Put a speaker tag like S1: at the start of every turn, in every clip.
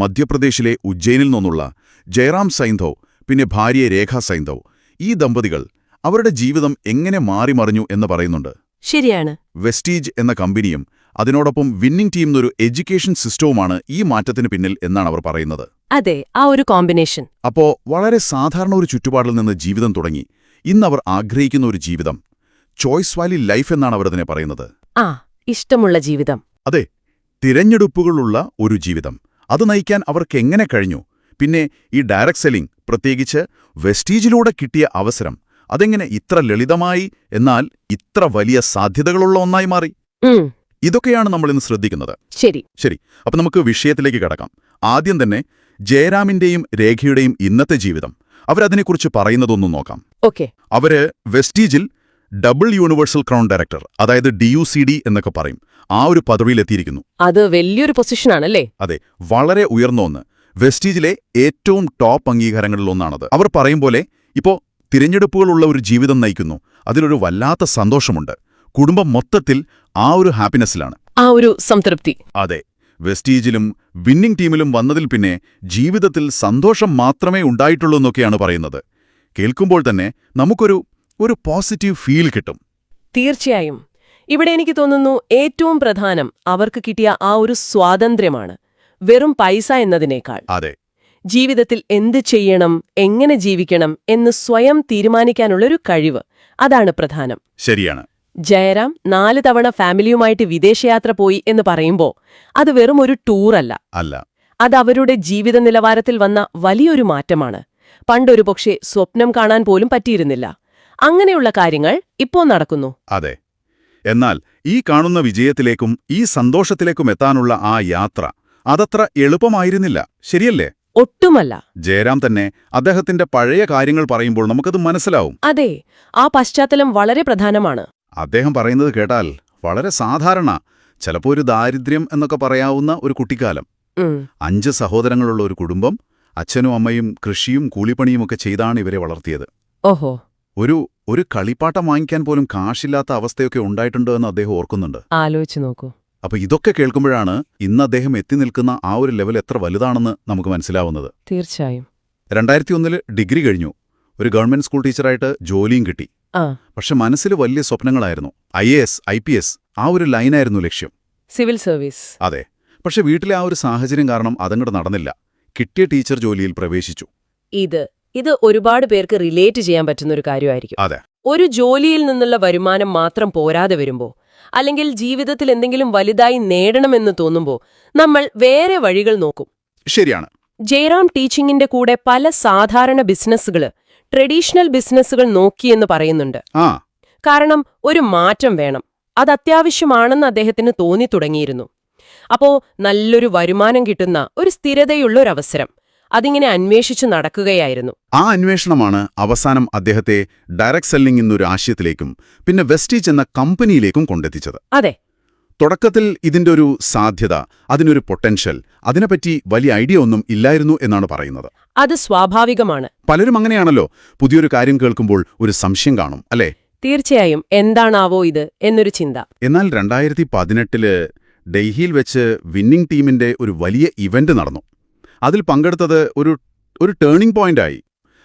S1: മധ്യപ്രദേശിലെ ഉജ്ജയിനിൽ നിന്നുള്ള ജയറാം സൈന്ധവ് പിന്നെ ഭാര്യ രേഖ സൈന്ധവ് ഈ ദമ്പതികൾ അവരുടെ ജീവിതം എങ്ങനെ മാറിമറിഞ്ഞു എന്ന് പറയുന്നുണ്ട്.
S2: ശരിയാണ്.
S1: വെസ്റ്റീജ് എന്ന കമ്പനിയും അതിനോടൊപ്പം വിന്നിംഗ് ടീം എന്നൊരു എഡ്യൂക്കേഷൻ സിസ്റ്റവുമാണ് ഈ മാറ്റത്തിന് പിന്നിൽ എന്നാണ് അവർ പറയുന്നത്.
S2: അതെ, ആ ഒരു കോമ്പിനേഷൻ.
S1: അപ്പോ വളരെ സാധാരണ ഒരു ചുറ്റുപാടിൽ നിന്ന് ജീവിതം തുടങ്ങി ഇന്നവർ ആഗ്രഹിക്കുന്ന ഒരു ജീവിതം, ചോയ്സ് വാലി ലൈഫ് എന്നാണ് അവരതിനെ പറയുന്നത്.
S2: ആ, ഇഷ്ടമുള്ള ജീവിതം.
S1: അതെ, തിരഞ്ഞെടുപ്പുകളുള്ള ഒരു ജീവിതം. അത് നയിക്കാൻ അവർക്കെങ്ങനെ കഴിഞ്ഞു? പിന്നെ ഈ ഡയറക്ട് സെല്ലിംഗ്, പ്രത്യേകിച്ച് വെസ്റ്റീജിലൂടെ കിട്ടിയ അവസരം, അതെങ്ങനെ ഇത്ര ലളിതമായി എന്നാൽ ഇത്ര വലിയ സാധ്യതകളുള്ള ഒന്നായി മാറി? ഇതൊക്കെയാണ് നമ്മളിന്ന് ശ്രദ്ധിക്കുന്നത്.
S2: ശരി,
S1: അപ്പൊ നമുക്ക് വിഷയത്തിലേക്ക് കടക്കാം. ആദ്യം തന്നെ ജയറാമിന്റെയും രേഖയുടെയും ഇന്നത്തെ ജീവിതം, അവരതിനെക്കുറിച്ച് പറയുന്നതൊന്നും നോക്കാം.
S2: ഓക്കെ.
S1: അവര് വെസ്റ്റീജിൽ ഡബിൾ യൂണിവേഴ്സൽ ക്രൗൺ ഡയറക്ടർ, അതായത് DUCD എന്നൊക്കെ പറയും, ആ ഒരു പദവിയിലെത്തിയിരിക്കുന്നു.
S2: അത് വലിയൊരു പൊസിഷനാണല്ലേ?
S1: അതെ, വളരെ ഉയർന്ന ഒന്ന്. വെസ്റ്റീജിലെ ഏറ്റവും ടോപ്പ് അംഗീകാരങ്ങളിലൊന്നാണത്. അവർ പറയും പോലെ ഇപ്പോ തിരഞ്ഞെടുപ്പുകളുള്ള ഒരു ജീവിതം നയിക്കുന്നു. അതിലൊരു വല്ലാത്ത സന്തോഷമുണ്ട്. കുടുംബം മൊത്തത്തിൽ ആ ഒരു ഹാപ്പിനെസ്സിലാണ്,
S2: ആ ഒരു സംതൃപ്തി.
S1: അതെ, വെസ്റ്റീജിലും വിന്നിംഗ് ടീമിലും വന്നതിൽ പിന്നെ ജീവിതത്തിൽ സന്തോഷം മാത്രമേ ഉണ്ടായിട്ടുള്ളൂ എന്നൊക്കെയാണ് പറയുന്നത്. കേൾക്കുമ്പോൾ തന്നെ നമുക്കൊരു പോസിറ്റീവ് ഫീൽ കിട്ടും.
S2: തീർച്ചയായും. ഇവിടെ എനിക്ക് തോന്നുന്നു ഏറ്റവും പ്രധാനം അവർക്ക് കിട്ടിയ ആ ഒരു സ്വാതന്ത്ര്യമാണ്, വെറും പൈസ എന്നതിനേക്കാൾ.
S1: അതെ,
S2: ജീവിതത്തിൽ എന്ത് ചെയ്യണം, എങ്ങനെ ജീവിക്കണം എന്ന് സ്വയം തീരുമാനിക്കാനുള്ളൊരു കഴിവ്, അതാണ് പ്രധാനം.
S1: ശരിയാണ്.
S2: ജയറാം 4 തവണ ഫാമിലിയുമായിട്ട് വിദേശയാത്ര പോയി എന്ന് പറയുമ്പോ അത് വെറും ഒരു ടൂറല്ല. അത് അവരുടെ ജീവിത നിലവാരത്തിൽ വന്ന വലിയൊരു മാറ്റമാണ്. പണ്ടൊരു പക്ഷേ സ്വപ്നം കാണാൻ പോലും പറ്റിയിരുന്നില്ല. അങ്ങനെയുള്ള കാര്യങ്ങൾ ഇപ്പോ നടക്കുന്നു.
S1: അതെ, എന്നാൽ ഈ കാണുന്ന വിജയത്തിലേക്കും ഈ സന്തോഷത്തിലേക്കും എത്താനുള്ള ആ യാത്ര അതത്ര എളുപ്പമായിരുന്നില്ല, ശരിയല്ലേ?
S2: ഒട്ടുമല്ല.
S1: ജയറാം തന്നെ അദ്ദേഹത്തിന്റെ പഴയ കാര്യങ്ങൾ പറയുമ്പോൾ നമുക്കത് മനസ്സിലാവും.
S2: അതെ, ആ പശ്ചാത്തലം വളരെ പ്രധാനമാണ്.
S1: അദ്ദേഹം പറയുന്നത് കേട്ടാൽ വളരെ സാധാരണ, ചിലപ്പോ ഒരു ദാരിദ്ര്യം എന്നൊക്കെ പറയാവുന്ന ഒരു കുട്ടിക്കാലം. 5 സഹോദരങ്ങളുള്ള ഒരു കുടുംബം, അച്ഛനും അമ്മയും കൃഷിയും കൂലിപ്പണിയുമൊക്കെ ചെയ്താണ് ഇവരെ വളർത്തിയത്.
S2: ഓഹോ.
S1: ഒരു കളിപ്പാട്ടം വാങ്ങിക്കാൻ പോലും കാശില്ലാത്ത അവസ്ഥയൊക്കെ ഉണ്ടായിട്ടുണ്ടോ എന്ന് അദ്ദേഹം ഓർക്കുന്നുണ്ട്.
S2: ആലോചിച്ചു നോക്കൂ.
S1: അപ്പൊ ഇതൊക്കെ കേൾക്കുമ്പോഴാണ് ഇന്ന് അദ്ദേഹം എത്തി നിൽക്കുന്ന ആ ഒരു ലെവൽ എത്ര വലുതാണെന്ന് നമുക്ക് മനസ്സിലാവുന്നത്.
S2: തീർച്ചയായും.
S1: 2001 ഡിഗ്രി കഴിഞ്ഞു, ഒരു ഗവൺമെന്റ് സ്കൂൾ ടീച്ചറായിട്ട് ജോലിയും കിട്ടി. പക്ഷെ മനസ്സിൽ വലിയ സ്വപ്നങ്ങളായിരുന്നു. IAS, IPS ആ ഒരു ലൈനായിരുന്നു ലക്ഷ്യം.
S2: Civil service.
S1: അതെ, പക്ഷെ വീട്ടിലെ ആ ഒരു സാഹചര്യം കാരണം അതങ്ങോട്ട് നടന്നില്ല. കിട്ടിയ ടീച്ചർ ജോലിയിൽ പ്രവേശിച്ചു.
S2: ഇത് ഒരുപാട് പേർക്ക് റിലേറ്റ് ചെയ്യാൻ പറ്റുന്ന ഒരു കാര്യമായിരിക്കും.
S1: അതെ,
S2: ഒരു ജോലിയിൽ നിന്നുള്ള വരുമാനം മാത്രം പോരാതെ വരുമ്പോ, അല്ലെങ്കിൽ ജീവിതത്തിൽ എന്തെങ്കിലും വലുതായി നേടണമെന്ന് തോന്നുമ്പോ നമ്മൾ വേറെ വഴികൾ നോക്കും.
S1: ശരിയാണ്.
S2: ജയറാം ടീച്ചിങ്ങിന്റെ കൂടെ പല സാധാരണ ബിസിനസ്സുകള്, ട്രഡീഷണൽ ബിസിനസ്സുകൾ നോക്കിയെന്ന് പറയുന്നുണ്ട്. കാരണം ഒരു മാറ്റം വേണം, അത് അത്യാവശ്യമാണെന്ന് അദ്ദേഹത്തിന് തോന്നി തുടങ്ങിയിരുന്നു. അപ്പോ നല്ലൊരു വരുമാനം കിട്ടുന്ന ഒരു സ്ഥിരതയുള്ളൊരവസരം അതിങ്ങനെ അന്വേഷിച്ചു നടക്കുകയായിരുന്നു.
S1: ആ അന്വേഷണമാണ് അവസാനം അദ്ദേഹത്തെ ഡയറക്ട് സെല്ലിംഗ് എന്നൊരു ആശയത്തിലേക്കും പിന്നെ വെസ്റ്റീജ് എന്ന കമ്പനിയിലേക്കും കൊണ്ടെത്തിച്ചത്.
S2: അതെ,
S1: തുടക്കത്തിൽ ഇതിന്റെ ഒരു സാധ്യത, അതിനൊരു പൊട്ടൻഷ്യൽ, അതിനെപ്പറ്റി വലിയ ഐഡിയ ഒന്നും ഇല്ലായിരുന്നു എന്നാണ് പറയുന്നത്.
S2: അത് സ്വാഭാവികമാണ്.
S1: പലരും അങ്ങനെയാണല്ലോ, പുതിയൊരു കാര്യം കേൾക്കുമ്പോൾ ഒരു സംശയം കാണും, അല്ലേ?
S2: തീർച്ചയായും, എന്താണാവോ ഇത് എന്നൊരു ചിന്ത.
S1: എന്നാൽ 2018 ഡൽഹിയിൽ വെച്ച് വിന്നിംഗ് ടീമിന്റെ ഒരു വലിയ ഇവന്റ് നടന്നു. അതിൽ പങ്കെടുത്തത് ഒരു ടേണിംഗ് പോയിന്റായി.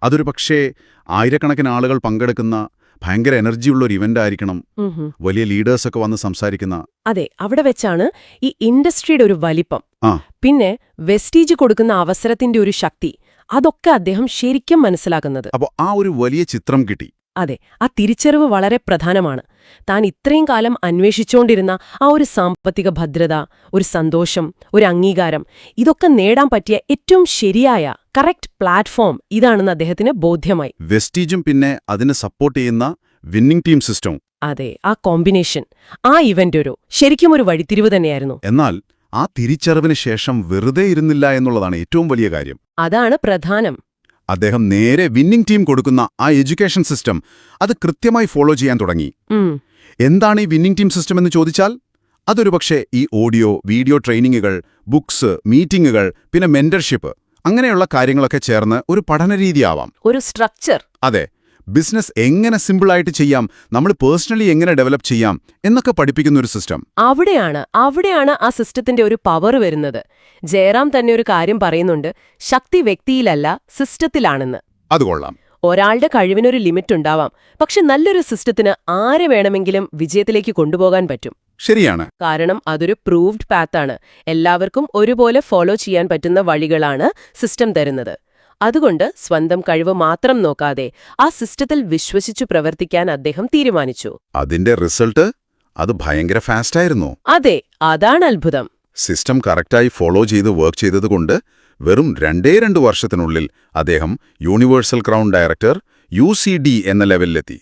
S1: അതൊരു പക്ഷേ ആയിരക്കണക്കിന് ആളുകൾ പങ്കെടുക്കുന്ന ഭയങ്കര എനർജിയുള്ള ഒരു ഇവന്റ് ആയിരിക്കണം, വലിയ ലീഡേഴ്സൊക്കെ വന്ന് സംസാരിക്കുന്ന.
S2: അതെ, അവിടെ വെച്ചാണ് ഈ ഇൻഡസ്ട്രിയുടെ ഒരു വലിപ്പം, പിന്നെ വെസ്റ്റീജ് കൊടുക്കുന്ന അവസരത്തിന്റെ ഒരു ശക്തി, അതൊക്കെ അദ്ദേഹം ശരിക്കും മനസ്സിലാക്കുന്നത്.
S1: അപ്പോൾ ആ ഒരു വലിയ ചിത്രം കിട്ടി.
S2: അതെ, ആ തിരിച്ചറിവ് വളരെ പ്രധാനമാണ്. താൻ ഇത്രയും കാലം അന്വേഷിച്ചുകൊണ്ടിരുന്ന ആ ഒരു സാമ്പത്തിക ഭദ്രത, ഒരു സന്തോഷം, ഒരു അംഗീകാരം, ഇതൊക്കെ നേടാൻ പറ്റിയ ഏറ്റവും ശരിയായ കറക്റ്റ് പ്ലാറ്റ്ഫോം ഇതാണെന്ന് അദ്ദേഹത്തിന് ബോധ്യമായി.
S1: വെസ്റ്റീജും പിന്നെ അതിനെ സപ്പോർട്ട് ചെയ്യുന്ന വിന്നിംഗ് ടീം സിസ്റ്റവും.
S2: അതെ, ആ കോമ്പിനേഷൻ, ആ ഇവന്റ് ശരിക്കും ഒരു വഴിത്തിരിവ് തന്നെയായിരുന്നു.
S1: എന്നാൽ ആ തിരിച്ചറിവിന് ശേഷം വെറുതെ ഇരുന്നില്ല എന്നുള്ളതാണ് ഏറ്റവും വലിയ കാര്യം.
S2: അതാണ് പ്രധാനം.
S1: അദ്ദേഹം നേരെ വിന്നിംഗ് ടീം കൊടുക്കുന്ന ആ എഡ്യൂക്കേഷൻ സിസ്റ്റം അത് കൃത്യമായി ഫോളോ ചെയ്യാൻ തുടങ്ങി. എന്താണ് ഈ വിന്നിംഗ് ടീം സിസ്റ്റം എന്ന് ചോദിച്ചാൽ, അതൊരു പക്ഷേ ഈ ഓഡിയോ വീഡിയോ ട്രെയിനിങ്ങുകൾ, ബുക്സ്, മീറ്റിംഗുകൾ, പിന്നെ മെന്റർഷിപ്പ്, അങ്ങനെയുള്ള കാര്യങ്ങളൊക്കെ ചേർന്ന് ഒരു പഠനരീതിയാവാം,
S2: ഒരു സ്ട്രക്ചർ.
S1: അതെ, ബിസിനസ് എങ്ങനെ സിമ്പിളായിട്ട് ചെയ്യാം, നമ്മൾ പേഴ്സണലി എങ്ങനെ ഡെവലപ്പ് ചെയ്യാം എന്നൊക്കെ പഠിപ്പിക്കുന്ന ഒരു സിസ്റ്റം.
S2: അവിടെയാണ് ആ സിസ്റ്റത്തിന്റെ ഒരു പവർ വരുന്നത്. ജയറാം തന്നെ ഒരു കാര്യം പറയുന്നുണ്ട്, ശക്തി വ്യക്തിയിലല്ല സിസ്റ്റത്തിലാണെന്ന്.
S1: അത് കൊള്ളാം.
S2: ഒരാളുടെ കഴിവിനൊരു ലിമിറ്റ് ഉണ്ടാവാം, പക്ഷെ നല്ലൊരു സിസ്റ്റത്തിന് ആരെ വേണമെങ്കിലും വിജയത്തിലേക്ക് കൊണ്ടുപോകാൻ പറ്റും.
S1: ശരിയാണ്.
S2: കാരണം അതൊരു പ്രൂവ്ഡ് പാത്താണ്. എല്ലാവർക്കും ഒരുപോലെ ഫോളോ ചെയ്യാൻ പറ്റുന്ന വഴികളാണ് സിസ്റ്റം തരുന്നത്. അതുകൊണ്ട് സ്വന്തം കഴിവ് മാത്രം നോക്കാതെ ആ സിസ്റ്റത്തിൽ വിശ്വസിച്ചു പ്രവർത്തിക്കാൻ അദ്ദേഹം തീരുമാനിച്ചു.
S1: അതിന്റെ റിസൾട്ട് അത് ഭയങ്കര ഫാസ്റ്റായിരുന്നു.
S2: അതെ, അതാണ് അത്ഭുതം.
S1: സിസ്റ്റം കറക്റ്റായി ഫോളോ ചെയ്ത് വർക്ക് ചെയ്തതുകൊണ്ട് വെറും 2 വർഷത്തിനുള്ളിൽ അദ്ദേഹം യൂണിവേഴ്സൽ ക്രൗൺ ഡയറക്ടർ UCD എന്ന ലെവലിലെത്തി.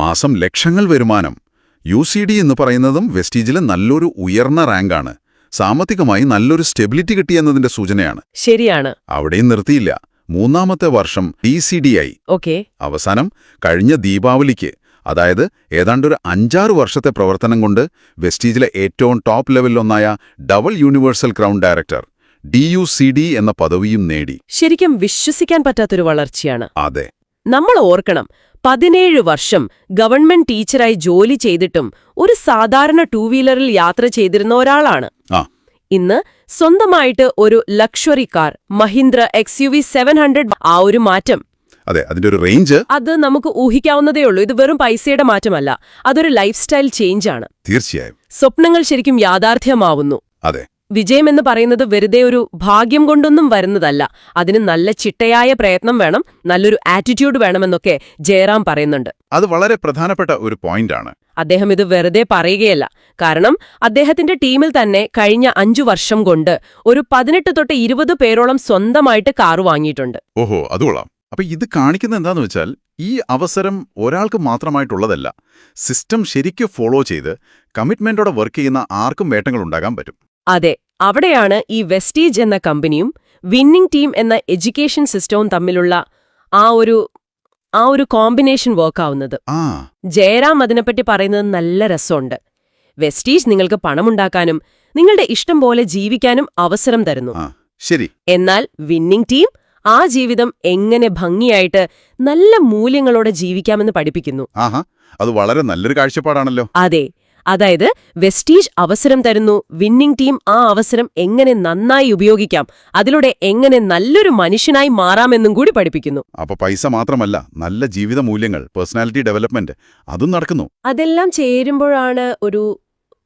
S1: മാസം ലക്ഷങ്ങൾ വരുമാനം. UCD എന്ന് പറയുന്നതും വെസ്റ്റീജിലെ നല്ലൊരു ഉയർന്ന റാങ്കാണ്. സാമ്പത്തികമായി നല്ലൊരു സ്റ്റെബിലിറ്റി കിട്ടിയെന്നതിന്റെ സൂചനയാണ്.
S2: ശരിയാണ്.
S1: അവിടെയും നിർത്തിയില്ല. 3-ാമത്തെ വർഷം DCD ആയി. അവസാനം കഴിഞ്ഞ ദീപാവലിക്ക്, അതായത് ഏതാണ്ടൊരു 5-6 വർഷത്തെ പ്രവർത്തനം കൊണ്ട് വെസ്റ്റീജിലെ ഏറ്റവും ടോപ്പ് ലെവലിലൊന്നായ double universal crown director DUCD എന്ന പദവിയും നേടി.
S2: ശരിക്കും വിശ്വസിക്കാൻ പറ്റാത്തൊരു വളർച്ചയാണ്.
S1: അതെ.
S2: നമ്മൾ ഓർക്കണം, 17 വർഷം ഗവൺമെന്റ് ടീച്ചറായി ജോലി ചെയ്തിട്ടും ഒരു സാധാരണ 2 വീലറിൽ യാത്ര ചെയ്തിരുന്ന ഒരാളാണ്. ഇന്ന് സ്വന്തമായിട്ട് ഒരു ലക്ഷറി കാർ, മഹീന്ദ്ര XUV 700. ആ ഒരു മാറ്റം,
S1: അതെ, അതിന്റെ ഒരു റേഞ്ച്
S2: അത് നമുക്ക് ഊഹിക്കാവുന്നതേയുള്ളൂ. ഇത് വെറും പൈസയുടെ മാറ്റമല്ല, അതൊരു ലൈഫ് സ്റ്റൈൽ ചേഞ്ച് ആണ്.
S1: തീർച്ചയായും.
S2: സ്വപ്നങ്ങൾ ശരിക്കും യാഥാർത്ഥ്യമാവുന്നു.
S1: അതെ.
S2: വിജയമെന്ന് പറയുന്നത് വെറുതെ ഒരു ഭാഗ്യം കൊണ്ടൊന്നും വരുന്നതല്ല. അതിന് നല്ല ചിട്ടയായ പ്രയത്നം വേണം, നല്ലൊരു ആറ്റിറ്റ്യൂഡ് വേണമെന്നൊക്കെ ജയറാം പറയുന്നുണ്ട്.
S1: അത് വളരെ പ്രധാനപ്പെട്ട ഒരു പോയിന്റാണ്.
S2: അദ്ദേഹം ഇത് വെറുതെ പറയുകയല്ല. കാരണം അദ്ദേഹത്തിന്റെ ടീമിൽ തന്നെ കഴിഞ്ഞ 5 വർഷം കൊണ്ട് ഒരു 18 തൊട്ട് 20 പേരോളം സ്വന്തമായിട്ട് കാറ് വാങ്ങിയിട്ടുണ്ട്.
S1: ഓഹോ, അത് കൊള്ളാം. അപ്പൊ ഇത് കാണിക്കുന്നത് എന്താന്ന് വെച്ചാൽ, ഈ അവസരം ഒരാൾക്ക് മാത്രമായിട്ടുള്ളതല്ല. സിസ്റ്റം ശരിക്കും ഫോളോ ചെയ്ത് കമ്മിറ്റ്മെന്റോടെ വർക്ക് ചെയ്യുന്ന ആർക്കും നേട്ടങ്ങൾ ഉണ്ടാകാൻ പറ്റും.
S2: അതെ, അവിടെയാണ് ഈ വെസ്റ്റീജ് എന്ന കമ്പനിയും വിന്നിംഗ് ടീം എന്ന എഡ്യൂക്കേഷൻ സിസ്റ്റവും തമ്മിലുള്ള ആ ഒരു കോമ്പിനേഷൻ വർക്കാവുന്നത്. ജയറാം അതിനെപ്പറ്റി പറയുന്നത് നല്ല രസമുണ്ട്. വെസ്റ്റീജ് നിങ്ങൾക്ക് പണമുണ്ടാക്കാനും നിങ്ങളുടെ ഇഷ്ടം പോലെ ജീവിക്കാനും അവസരം തരുന്നു.
S1: ശരി.
S2: എന്നാൽ വിന്നിംഗ് ടീം ആ ജീവിതം എങ്ങനെ ഭംഗിയായിട്ട് നല്ല മൂല്യങ്ങളോടെ ജീവിക്കാമെന്ന് പഠിപ്പിക്കുന്നു.
S1: അത് വളരെ നല്ലൊരു കാഴ്ചപ്പാടാണല്ലോ.
S2: അതെ, അതായത് വെസ്റ്റീജ് അവസരം തരുന്നു, വിന്നിംഗ് ടീം ആ അവസരം എങ്ങനെ നന്നായി ഉപയോഗിക്കാം, അതിലൂടെ എങ്ങനെ നല്ലൊരു മനുഷ്യനായി മാറാമെന്നും കൂടി പഠിപ്പിക്കുന്നു.
S1: അപ്പൊ പൈസ മാത്രമല്ല, നല്ല ജീവിത മൂല്യങ്ങൾ, പേഴ്സണാലിറ്റി ഡെവലപ്മെന്റ് അതും നടക്കുന്നു.
S2: അതെല്ലാം ചേരുമ്പോഴാണ്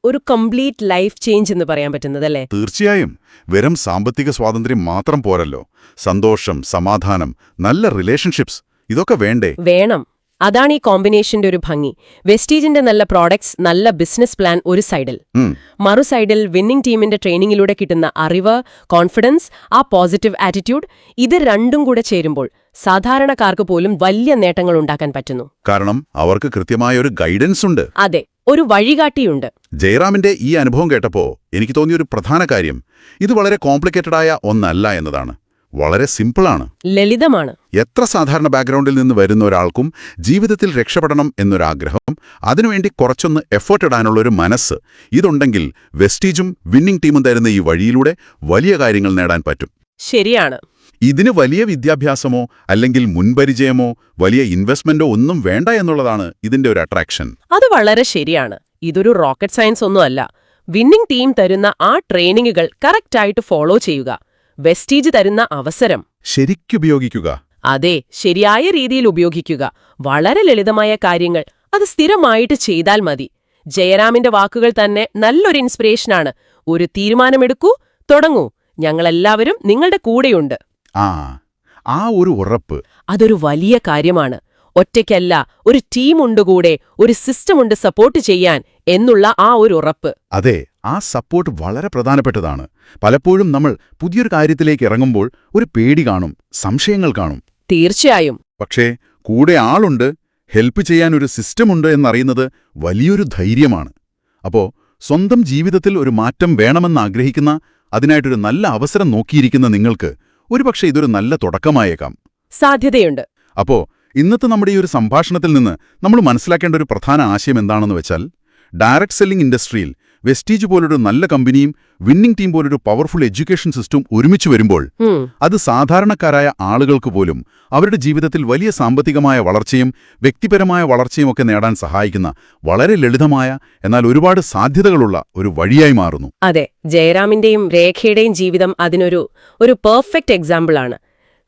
S2: ഒരു കംപ്ലീറ്റ് ലൈഫ് ചേഞ്ച് എന്ന് പറയാൻ പറ്റുന്നതല്ലേ?
S1: തീർച്ചയായും. വെറും സാമ്പത്തിക സ്വാതന്ത്ര്യം മാത്രം പോരല്ലോ. സന്തോഷം, സമാധാനം, നല്ല റിലേഷൻഷിപ്സ് ഇതൊക്കെ വേണ്ടേ?
S2: വേണം. അതാണ് ഈ കോമ്പിനേഷന്റെ ഒരു ഭംഗി. വെസ്റ്റീജിന്റെ നല്ല പ്രോഡക്ട്സ്, നല്ല ബിസിനസ് പ്ലാൻ ഒരു സൈഡിൽ, മറു സൈഡിൽ വിന്നിംഗ് ടീമിന്റെ ട്രെയിനിങ്ങിലൂടെ കിട്ടുന്ന അറിവ്, കോൺഫിഡൻസ്, ആ പോസിറ്റീവ് ആറ്റിറ്റ്യൂഡ്, ഇത് രണ്ടും കൂടെ ചേരുമ്പോൾ സാധാരണക്കാർക്ക് പോലും വലിയ നേട്ടങ്ങൾ ഉണ്ടാക്കാൻ പറ്റുന്നു.
S1: കാരണം അവർക്ക് കൃത്യമായ ഒരു ഗൈഡൻസ് ഉണ്ട്.
S2: അതെ, ഒരു വഴികാട്ടിയുണ്ട്.
S1: ജയറാമിന്റെ ഈ അനുഭവം കേട്ടപ്പോ എനിക്ക് തോന്നിയൊരു പ്രധാന കാര്യം, ഇത് വളരെ കോംപ്ലിക്കേറ്റഡായ ഒന്നല്ല എന്നതാണ്. വളരെ സിമ്പിളാണ്,
S2: ലളിതമാണ്.
S1: എത്ര സാധാരണ ബാക്ക്ഗ്രൗണ്ടിൽ നിന്ന് വരുന്ന ഒരാൾക്കും ജീവിതത്തിൽ രക്ഷപ്പെടണം എന്നൊരാഗ്രഹം, അതിനുവേണ്ടി കുറച്ചൊന്ന് എഫേർട്ട് ഇടാനുള്ളൊരു മനസ്സ്, ഇതുണ്ടെങ്കിൽ വെസ്റ്റീജും വിന്നിംഗ് ടീമും തരുന്ന ഈ വഴിയിലൂടെ വലിയ കാര്യങ്ങൾ നേടാൻ പറ്റും.
S2: ശരിയാണ്.
S1: ഇതിന് വലിയ വിദ്യാഭ്യാസമോ അല്ലെങ്കിൽ മുൻപരിചയമോ വലിയ ഇൻവെസ്റ്റ്മെന്റോ ഒന്നും വേണ്ട എന്നുള്ളതാണ് ഇതിന്റെ ഒരു അട്രാക്ഷൻ.
S2: അത് വളരെ ശരിയാണ്. ഇതൊരു റോക്കറ്റ് സയൻസ് ഒന്നുമല്ല. വിന്നിംഗ് ടീം തരുന്ന ആ ട്രെയിനിങ്ങുകൾ കറക്റ്റായിട്ട് ഫോളോ ചെയ്യുക, വെസ്റ്റീജ് തരുന്ന അവസരം
S1: ശരിക്കുപയോഗിക്കുക.
S2: അതെ, ശരിയായ രീതിയിൽ ഉപയോഗിക്കുക. വളരെ ലളിതമായ കാര്യങ്ങൾ, അത് സ്ഥിരമായിട്ട് ചെയ്താൽ മതി. ജയറാമിന്റെ വാക്കുകൾ തന്നെ നല്ലൊരു ഇൻസ്പിറേഷനാണ്. ഒരു തീരുമാനമെടുക്കൂ, തുടങ്ങൂ, ഞങ്ങളെല്ലാവരും നിങ്ങളുടെ കൂടെയുണ്ട്.
S1: ആ ഒരു ഉറപ്പ്,
S2: അതൊരു വലിയ കാര്യമാണ്. ഒറ്റയ്ക്കല്ല, ഒരു ടീമുണ്ട് കൂടെ, ഒരു സിസ്റ്റമുണ്ട് സപ്പോർട്ട് ചെയ്യാൻ എന്നുള്ള ആ ഒരു ഉറപ്പ്.
S1: അതെ, ആ സപ്പോർട്ട് വളരെ പ്രധാനപ്പെട്ടതാണ്. പലപ്പോഴും നമ്മൾ പുതിയൊരു കാര്യത്തിലേക്ക് ഇറങ്ങുമ്പോൾ ഒരു പേടി കാണും, സംശയങ്ങൾ കാണും.
S2: തീർച്ചയായും.
S1: പക്ഷേ കൂടെ ആളുണ്ട്, ഹെൽപ്പ് ചെയ്യാൻ ഒരു സിസ്റ്റമുണ്ട് എന്നറിയുന്നത് വലിയൊരു ധൈര്യമാണ്. അപ്പോ സ്വന്തം ജീവിതത്തിൽ ഒരു മാറ്റം വേണമെന്ന് ആഗ്രഹിക്കുന്ന, അതിനായിട്ടൊരു നല്ല അവസരം നോക്കിയിരിക്കുന്ന നിങ്ങൾക്ക് ഒരുപക്ഷെ ഇതൊരു നല്ല തുടക്കമായേക്കാം.
S2: സാധ്യതയുണ്ട്.
S1: അപ്പോ ഇന്നത്തെ നമ്മുടെ ഈ ഒരു സംഭാഷണത്തിൽ നിന്ന് നമ്മൾ മനസ്സിലാക്കേണ്ട ഒരു പ്രധാന ആശയം എന്താണെന്ന് വെച്ചാൽ, ഡയറക്ട് സെല്ലിംഗ് ഇൻഡസ്ട്രിയിൽ വെസ്റ്റീജ് പോലൊരു നല്ല കമ്പനിയും വിന്നിംഗ് ടീം പോലൊരു പവർഫുൾ എഡ്യൂക്കേഷൻ സിസ്റ്റവും ഒരുമിച്ച് വരുമ്പോൾ അത് സാധാരണക്കാരായ ആളുകൾക്ക് പോലും അവരുടെ ജീവിതത്തിൽ വലിയ സാമ്പത്തികമായ വളർച്ചയും വ്യക്തിപരമായ വളർച്ചയും ഒക്കെ നേടാൻ സഹായിക്കുന്ന വളരെ ലളിതമായ എന്നാൽ ഒരുപാട് സാധ്യതകളുള്ള ഒരു വഴിയായി മാറുന്നു.
S2: അതെ, ജയറാമിന്റെയും രേഖയുടെയും ജീവിതം ഒരു പെർഫെക്റ്റ് എക്സാമ്പിളാണ്.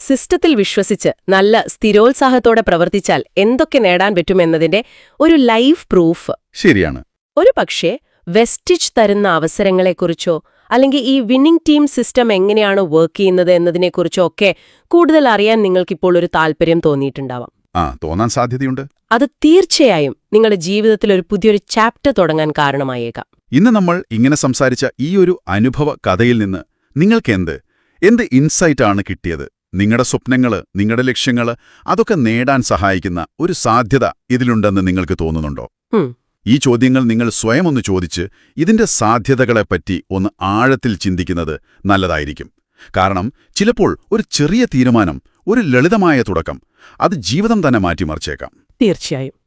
S2: സിസ്റ്റത്തിൽ വിശ്വസിച്ച് നല്ല സ്ഥിരോത്സാഹത്തോടെ പ്രവർത്തിച്ചാൽ എന്തൊക്കെ നേടാൻ പറ്റുമെന്നതിന്റെ ഒരു ലൈവ് പ്രൂഫ്.
S1: ശരിയാണ്.
S2: ഒരു പക്ഷേ വെസ്റ്റീജ് തരുന്ന അവസരങ്ങളെക്കുറിച്ചോ അല്ലെങ്കിൽ ഈ വിന്നിംഗ് ടീം സിസ്റ്റം എങ്ങനെയാണ് വർക്ക് ചെയ്യുന്നത് എന്നതിനെക്കുറിച്ചോ ഒക്കെ കൂടുതൽ അറിയാൻ നിങ്ങൾക്കിപ്പോൾ ഒരു താല്പര്യം തോന്നിയിട്ടുണ്ടാവാം.
S1: തോന്നാൻ സാധ്യതയുണ്ട്.
S2: അത് തീർച്ചയായും നിങ്ങളുടെ ജീവിതത്തിൽ ഒരു പുതിയൊരു ചാപ്റ്റർ തുടങ്ങാൻ കാരണമായേക്കാം.
S1: ഇന്ന് നമ്മൾ ഇങ്ങനെ സംസാരിച്ച ഈ ഒരു അനുഭവ കഥയിൽ നിന്ന് നിങ്ങൾക്ക് എന്ത് ഇൻസൈറ്റാണ് കിട്ടിയത്? നിങ്ങളുടെ സ്വപ്നങ്ങള്, നിങ്ങളുടെ ലക്ഷ്യങ്ങള് അതൊക്കെ നേടാൻ സഹായിക്കുന്ന ഒരു സാധ്യത ഇതിലുണ്ടെന്ന് നിങ്ങൾക്ക് തോന്നുന്നുണ്ടോ? ഈ ചോദ്യങ്ങൾ നിങ്ങൾ സ്വയം ഒന്ന് ചോദിച്ച് ഇതിന്റെ സാധ്യതകളെപ്പറ്റി ഒന്ന് ആഴത്തിൽ ചിന്തിക്കുന്നത് നല്ലതായിരിക്കും. കാരണം ചിലപ്പോൾ ഒരു ചെറിയ തീരുമാനം, ഒരു ലളിതമായ തുടക്കം, അത് ജീവിതം തന്നെ മാറ്റിമറിച്ചേക്കാം.
S2: തീർച്ചയായും.